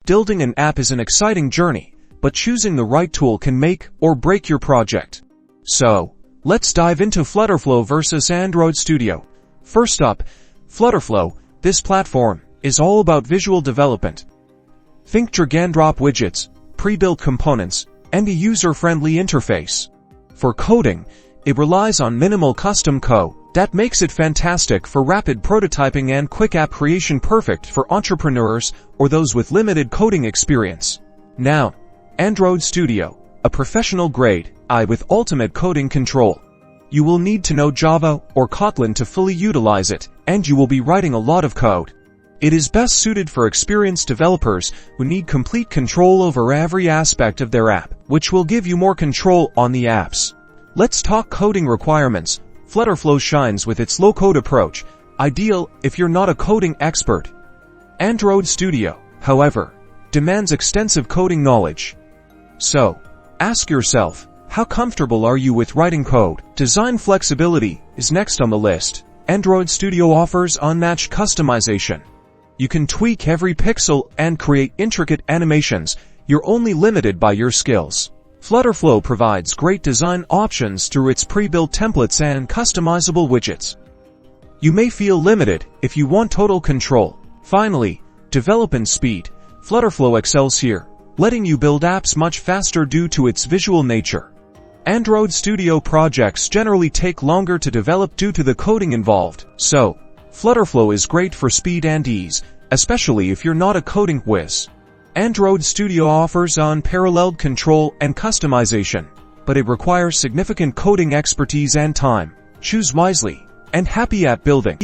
Building an app is an exciting journey, but choosing the right tool can make or break your project. So, let's dive into Flutterflow vs Android Studio. First up, Flutterflow. This platform is all about visual development. Think drag-and-drop widgets, pre-built components, and a user-friendly interface. For coding, it relies on minimal custom code that makes it fantastic for rapid prototyping and quick app creation, perfect for entrepreneurs or those with limited coding experience. Now, Android Studio, a professional-grade AI with ultimate coding control. You will need to know Java or Kotlin to fully utilize it, and you will be writing a lot of code. It is best suited for experienced developers who need complete control over every aspect of their app, which will give you more control on the apps. Let's talk coding requirements. Flutterflow shines with its low-code approach, ideal if you're not a coding expert. Android Studio, however, demands extensive coding knowledge. So, ask yourself, how comfortable are you with writing code? Design flexibility is next on the list. Android Studio offers unmatched customization. You can tweak every pixel and create intricate animations. You're only limited by your skills. Flutterflow provides great design options through its pre-built templates and customizable widgets. You may feel limited if you want total control. Finally, development speed. Flutterflow excels here, letting you build apps much faster due to its visual nature. Android Studio projects generally take longer to develop due to the coding involved, so Flutterflow is great for speed and ease, especially if you're not a coding whiz. Android Studio offers unparalleled control and customization, but it requires significant coding expertise and time. Choose wisely, and happy app building.